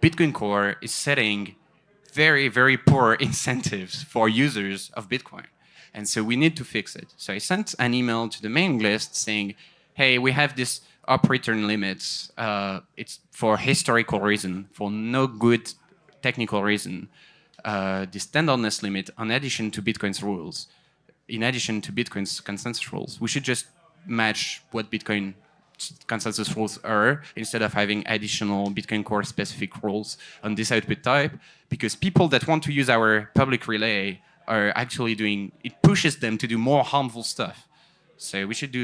Bitcoin Core is setting very, very poor incentives for users of Bitcoin. And so we need to fix it. So I sent an email to the mailing list saying, hey, we have this up return limits. It's for historical reason, for no good technical reason. This tenderness limit, in addition to Bitcoin's rules, in addition to Bitcoin's consensus rules, we should just match what Bitcoin consensus rules are instead of having additional Bitcoin Core specific rules on this output type, because people that want to use our public relay are actually doing, it pushes them to do more harmful stuff. So we should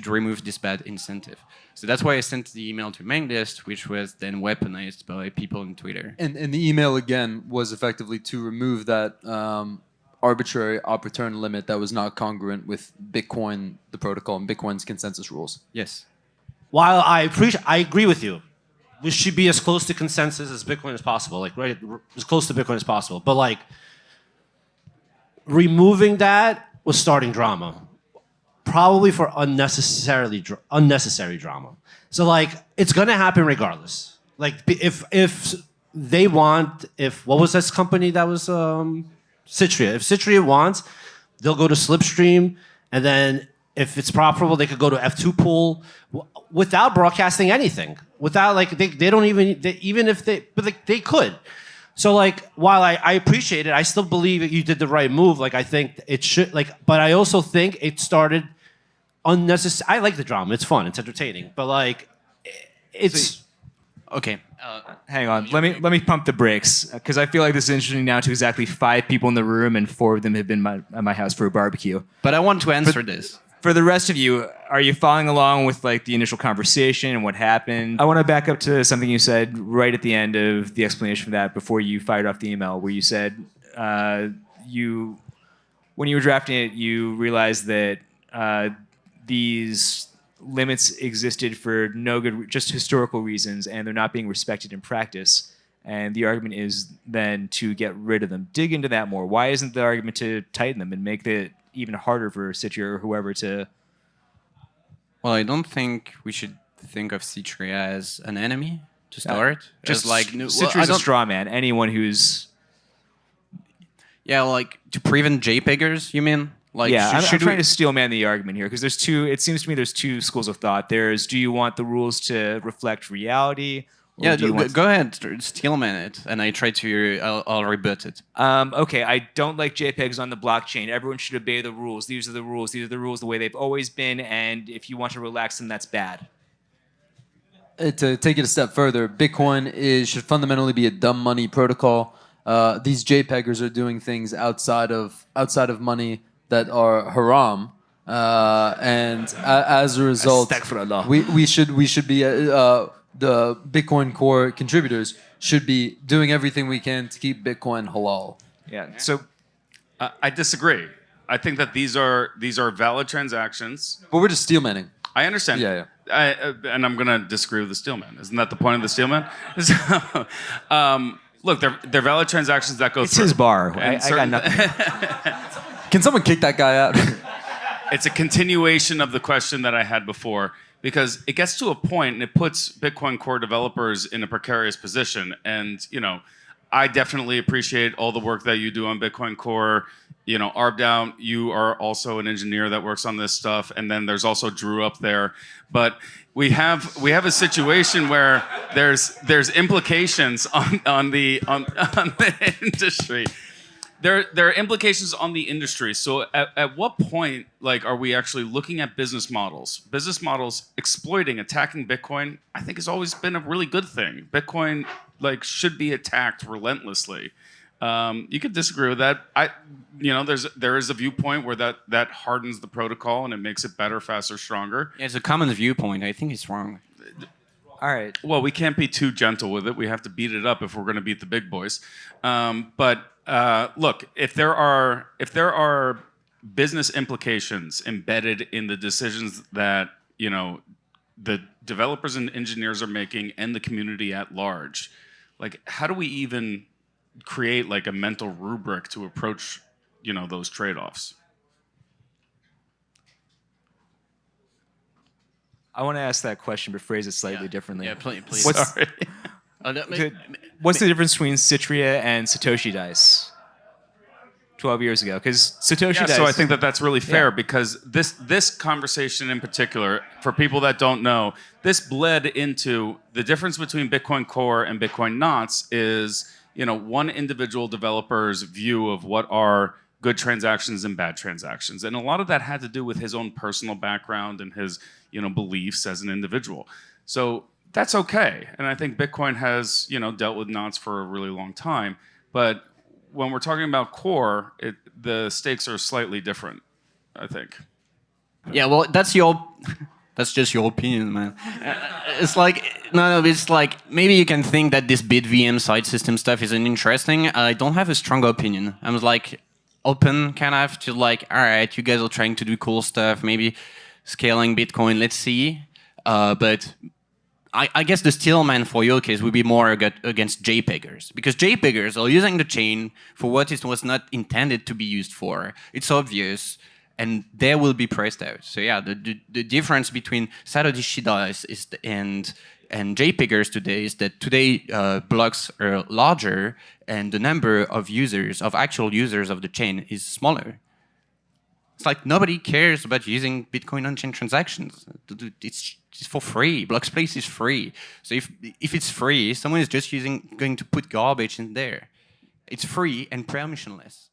remove this bad incentive. So that's why I sent the email to mailing list, which was then weaponized by people on Twitter. And the email again was effectively to remove that arbitrary up return limit that was not congruent with Bitcoin, the protocol, and Bitcoin's consensus rules. Yes. While I agree with you. We should be as close to consensus as Bitcoin as possible, like right as close to Bitcoin as possible. But like removing that was starting drama, probably for unnecessary drama. So like it's gonna happen regardless. Like if they want, what was this company that was Citria? If Citria wants, they'll go to Slipstream, and then if it's profitable, they could go to F2 pool without broadcasting anything. Without like they don't even they could. So like while I appreciate it, I still believe that you did the right move. Like I think it should but I also think it started unnecessary. I like the drama. It's fun. It's entertaining. But like it's okay. Hang on. Let me pump the brakes because I feel like this is interesting now to exactly 5 people in the room and 4 of them have been at my house for a barbecue. But I want to answer this. For the rest of you, are you following along with like the initial conversation and what happened? I want to back up to something you said right at the end of the explanation for that before you fired off the email, where you said when you were drafting it, you realized that these limits existed for no good, just historical reasons, and they're not being respected in practice. And the argument is then to get rid of them. Dig into that more. Why isn't the argument to tighten them and make it even harder for Citria or whoever to... Well, I don't think we should think of Citria as an enemy to start. Just like Citria's a straw man. Anyone who's... Yeah, like to prevent JPEGers, you mean? Like, yeah, I'm trying to steel man the argument here because there's two. It seems to me there's 2 schools of thought. There's, do you want the rules to reflect reality? Yeah, go ahead, steelman it, and I try to. I'll rebut it. Okay, I don't like JPEGs on the blockchain. Everyone should obey the rules. These are the rules. These are the rules the way they've always been. And if you want to relax them, that's bad. To take it a step further, Bitcoin should fundamentally be a dumb money protocol. These JPEGers are doing things outside of money that are haram, and as a result, we should be the Bitcoin Core contributors should be doing everything we can to keep Bitcoin halal. Yeah. So I disagree. I think that these are valid transactions. But we're just steelmanning. I understand. Yeah. And I'm gonna disagree with the steelman. Isn't that the point of the steelman? So, look, they're valid transactions that go through. It's his bar. I got nothing. Can someone kick that guy out? It's a continuation of the question that I had before, because it gets to a point and it puts Bitcoin Core developers in a precarious position. And, I definitely appreciate all the work that you do on Bitcoin Core. Arbdown, you are also an engineer that works on this stuff. And then there's also Drew up there. But we have a situation where there's implications on the industry. There are implications on the industry. So at what point, are we actually looking at business models? Business models attacking Bitcoin, I think has always been a really good thing. Bitcoin, should be attacked relentlessly. You could disagree with that. There is a viewpoint where that hardens the protocol and it makes it better, faster, stronger. Yeah, it's a common viewpoint. I think it's wrong. All right. Well, we can't be too gentle with it. We have to beat it up if we're going to beat the big boys. Look, if there are business implications embedded in the decisions that the developers and engineers are making and the community at large, how do we even create a mental rubric to approach those trade-offs? I want to ask that question, but phrase it slightly differently. Yeah, please. What's, What's the difference between Citria and Satoshi Dice? 12 years ago, because Satoshi Dice. So I think that that's really fair Yeah. because this conversation in particular, for people that don't know, this bled into the difference between Bitcoin Core and Bitcoin Knots is, one individual developer's view of what are good transactions and bad transactions, and a lot of that had to do with his own personal background and his, beliefs as an individual. So that's okay, and I think Bitcoin has, dealt with Knots for a really long time, but when we're talking about core, the stakes are slightly different, I think. Yeah, well, that's just your opinion, man. It's like, no, it's like, maybe you can think that this BitVM side system stuff isn't interesting. I don't have a strong opinion. I'm like open kind of to like, all right, you guys are trying to do cool stuff, maybe scaling Bitcoin, let's see. But I guess the steelman for your case would be more against JPEGers, because JPEGers are using the chain for what it was not intended to be used for. It's obvious, and they will be priced out. So yeah, the difference between Satoshi Dice and JPEGers today is that today blocks are larger, and the number of actual users of the chain is smaller. It's like nobody cares about using Bitcoin on-chain transactions. It's for free. Block space is free. So if it's free, someone is just going to put garbage in there. It's free and permissionless.